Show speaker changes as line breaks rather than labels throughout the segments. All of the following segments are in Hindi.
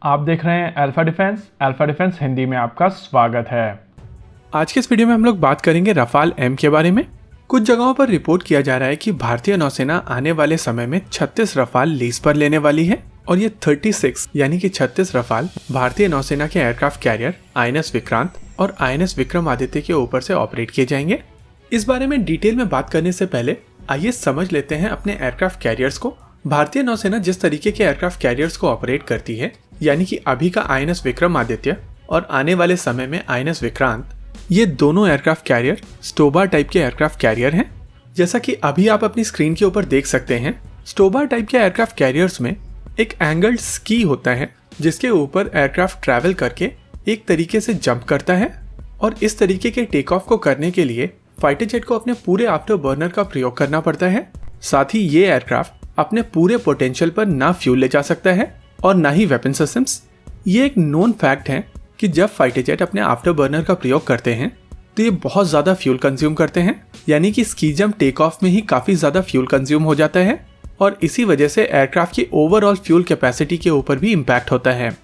आप देख रहे हैं अल्फा डिफेंस हिंदी में आपका स्वागत है।
आज के इस वीडियो में हम लोग बात करेंगे रफाल एम के बारे में। कुछ जगहों पर रिपोर्ट किया जा रहा है कि भारतीय नौसेना आने वाले समय में 36 रफाल लीज पर लेने वाली है और ये 36 यानी कि 36 रफाल भारतीय नौसेना के एयरक्राफ्ट कैरियर INS विक्रांत और INS विक्रमादित्य के ऊपर से ऑपरेट किए जाएंगे। इस बारे में डिटेल में बात करने से पहले आइए समझ लेते हैं अपने एयरक्राफ्ट कैरियर्स को। भारतीय नौसेना जिस तरीके के एयरक्राफ्ट कैरियर्स को ऑपरेट करती है, यानी कि अभी का INS विक्रमादित्य और आने वाले समय में INS विक्रांत, ये दोनों एयरक्राफ्ट कैरियर स्टोबार टाइप के एयरक्राफ्ट कैरियर हैं। जैसा कि अभी आप अपनी स्क्रीन के ऊपर देख सकते हैं, स्टोबार टाइप के एयरक्राफ्ट कैरियर्स में एक एंगल्ड स्की होता है जिसके ऊपर एयरक्राफ्ट ट्रैवल करके एक तरीके से जंप करता है और इस तरीके के टेक ऑफ को करने के लिए फाइटर जेट को अपने पूरे आफ्टर बर्नर का प्रयोग करना पड़ता है। साथ ही ये एयरक्राफ्ट अपने पूरे पोटेंशियल पर ना फ्यूल ले जा सकता है और ना ही वेपन सिस्टम्स। ये एक नोन फैक्ट है कि जब फाइटर जेट अपने आफ्टर बर्नर का प्रयोग करते हैं तो ये बहुत ज़्यादा फ्यूल कंज्यूम करते हैं, यानी कि स्की जंप टेक ऑफ में ही काफ़ी ज़्यादा फ्यूल कंज्यूम हो जाता है और इसी वजह से एयरक्राफ्ट की ओवरऑल फ्यूल कैपेसिटी के ऊपर भी इम्पैक्ट होता है।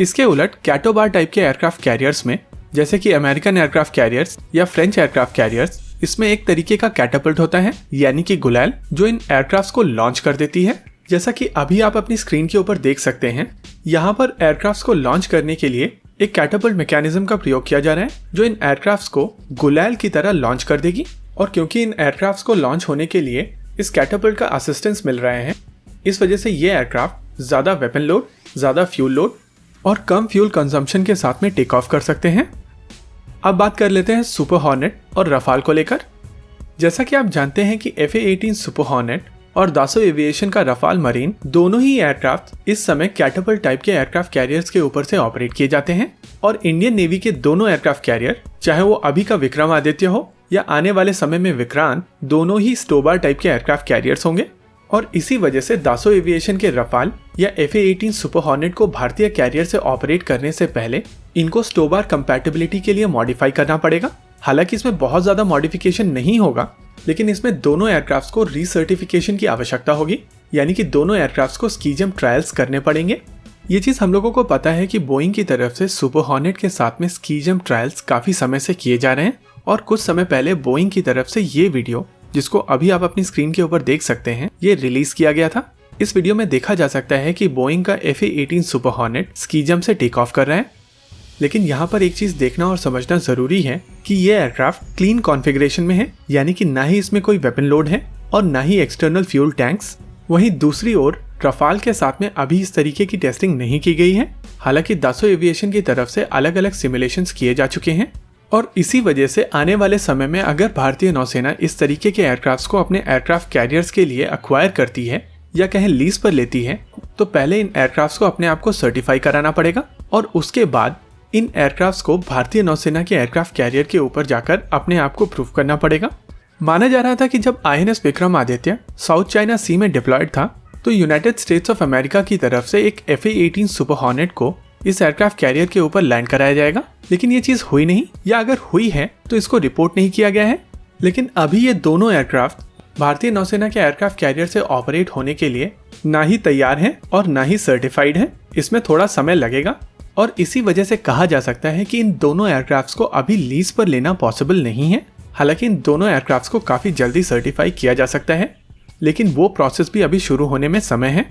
इसके उलट कैटोबार टाइप के एयरक्राफ्ट कैरियर्स में, जैसे कि अमेरिकन एयरक्राफ्ट कैरियर्स या फ्रेंच एयरक्राफ्ट कैरियर्स, इसमें एक तरीके का कैटापल्ट होता है, यानी कि गुलेल, जो इन एयरक्राफ्ट्स को लॉन्च कर देती है। जैसा कि अभी आप अपनी स्क्रीन के ऊपर देख सकते हैं, यहाँ पर एयरक्राफ्ट्स को लॉन्च करने के लिए एक कैटापल्ट मैकेनिज्म का प्रयोग किया जा रहा है जो इन एयरक्राफ्ट्स को गुलेल की तरह लॉन्च कर देगी। और क्योंकि इन एयरक्राफ्ट्स को लॉन्च होने के लिए इस कैटापल्ट का असिस्टेंस मिल रहा है, इस वजह से ये एयरक्राफ्ट ज्यादा वेपन लोड, ज्यादा फ्यूल लोड और कम फ्यूल कंजम्पशन के साथ में टेक ऑफ कर सकते हैं। अब बात कर लेते हैं सुपर हॉर्नेट और रफाल को लेकर। जैसा कि आप जानते हैं कि FA-18 सुपर हॉर्नेट और दासो एविएशन का रफाल मरीन दोनों ही एयरक्राफ्ट इस समय कैटापल्ट टाइप के एयरक्राफ्ट कैरियर्स के ऊपर से ऑपरेट किए जाते हैं और इंडियन नेवी के दोनों एयरक्राफ्ट कैरियर, चाहे वो अभी का विक्रमादित्य हो या आने वाले समय में विक्रांत, दोनों ही स्टोबार टाइप के एयरक्राफ्ट कैरियर्स होंगे। और इसी वजह से दासो एविएशन के रफाल या FA-18 सुपर हॉर्नेट को भारतीय कैरियर से ऑपरेट करने से पहले इनको स्टोबार कंपैटिबिलिटी के लिए मॉडिफाई करना पड़ेगा। हालांकि इसमें बहुत ज्यादा मॉडिफिकेशन नहीं होगा, लेकिन इसमें दोनों एयरक्राफ्ट्स को रीसर्टिफिकेशन की आवश्यकता होगी, यानी कि दोनों एयरक्राफ्ट्स को स्की जंप ट्रायल्स करने पड़ेंगे। ये चीज हम लोगों को पता है कि बोइंग की तरफ से सुपर हॉर्नेट के साथ में स्की जंप ट्रायल्स काफी समय से किए जा रहे हैं और कुछ समय पहले बोइंग की तरफ से ये वीडियो, जिसको अभी आप अपनी स्क्रीन के ऊपर देख सकते हैं, ये रिलीज किया गया था। इस वीडियो में देखा जा सकता है कि बोइंग का FA-18 super hornet ski jump से टेक ऑफ कर रहा है। लेकिन यहाँ पर एक चीज देखना और समझना जरूरी है कि ये एयरक्राफ्ट क्लीन कॉन्फ़िगरेशन में है, यानी कि ना ही इसमें कोई वेपन लोड है और ना ही एक्सटर्नल फ्यूल टैंक्स। वहीं दूसरी ओर रफाल के साथ में अभी इस तरीके की टेस्टिंग नहीं की गई है। हालांकि दासो एविएशन की तरफ से अलग अलग सिमुलेशंस किए जा चुके हैं और इसी वजह से आने वाले समय में अगर भारतीय नौसेना इस तरीके के एयरक्राफ्ट्स को अपने एयरक्राफ्ट कैरियर्स के लिए एक्वायर करती है या कहें लीज पर लेती है, तो पहले इन एयरक्राफ्ट्स को अपने आप को सर्टिफाई कराना पड़ेगा और उसके बाद इन एयरक्राफ्ट्स को भारतीय नौसेना के एयरक्राफ्ट कैरियर के ऊपर जाकर अपने आप को प्रूव करना पड़ेगा। माना जा रहा था कि जब INS विक्रमादित्य साउथ चाइना सी में डिप्लॉयड था तो यूनाइटेड स्टेट्स ऑफ अमेरिका की तरफ से एक FA-18 सुपर हॉर्नेट को इस एयरक्राफ्ट कैरियर के ऊपर लैंड कराया जाएगा, लेकिन ये चीज हुई नहीं, या अगर हुई है तो इसको रिपोर्ट नहीं किया गया है। लेकिन अभी ये दोनों एयरक्राफ्ट भारतीय नौसेना के एयरक्राफ्ट कैरियर से ऑपरेट होने के लिए ना ही तैयार हैं और ना ही सर्टिफाइड हैं। इसमें थोड़ा समय लगेगा और इसी वजह से कहा जा सकता है कि इन दोनों एयरक्राफ्ट्स को अभी लीज पर लेना पॉसिबल नहीं है। हालांकि इन दोनों एयरक्राफ्ट्स को काफी जल्दी सर्टिफाई किया जा सकता है, लेकिन वो प्रोसेस भी अभी शुरू होने में समय है।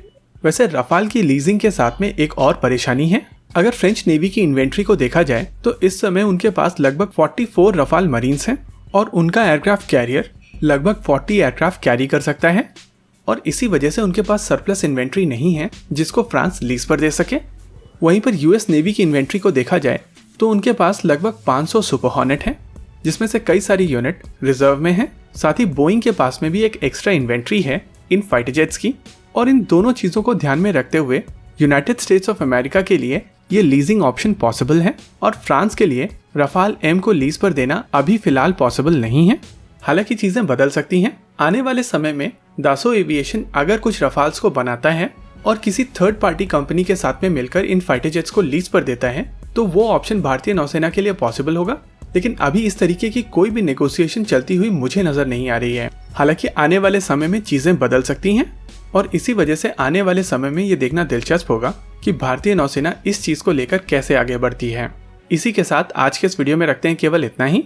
वैसे रफाल की लीजिंग के साथ में एक और परेशानी है। अगर फ्रेंच नेवी की इन्वेंट्री को देखा जाए तो इस समय उनके पास लगभग 44 रफाल मरीन्स हैं और उनका एयरक्राफ्ट कैरियर लगभग 40 एयरक्राफ्ट कैरी कर सकता है और इसी वजह से उनके पास सरप्लस इन्वेंट्री नहीं है जिसको फ्रांस लीज पर दे सके। वहीं पर US नेवी की इन्वेंट्री को देखा जाए तो उनके पास लगभग 500 सुपर हॉर्नेट हैं, जिसमें से कई सारी यूनिट रिजर्व में हैं। साथ ही बोइंग के पास में भी एक एक्स्ट्रा इन्वेंट्री है इन फाइटर जेट्स की। और इन दोनों चीजों को ध्यान में रखते हुए यूनाइटेड स्टेट्स ऑफ अमेरिका के लिए ये लीजिंग ऑप्शन पॉसिबल है और फ्रांस के लिए रफाल एम को लीज पर देना अभी फिलहाल पॉसिबल नहीं है। हालांकि चीजें बदल सकती हैं। आने वाले समय में दासो एविएशन अगर कुछ रफाल्स को बनाता है और किसी थर्ड पार्टी कंपनी के साथ में मिलकर इन फाइटर जेट्स को लीज पर देता है, तो वो ऑप्शन भारतीय नौसेना के लिए पॉसिबल होगा। लेकिन अभी इस तरीके की कोई भी नेगोशिएशन चलती हुई मुझे नजर नहीं आ रही है। हालांकि आने वाले समय में चीजें बदल सकती हैं और इसी वजह से आने वाले समय में ये देखना दिलचस्प होगा कि भारतीय नौसेना इस चीज को लेकर कैसे आगे बढ़ती है। इसी के साथ आज के इस वीडियो में रखते हैं केवल इतना ही।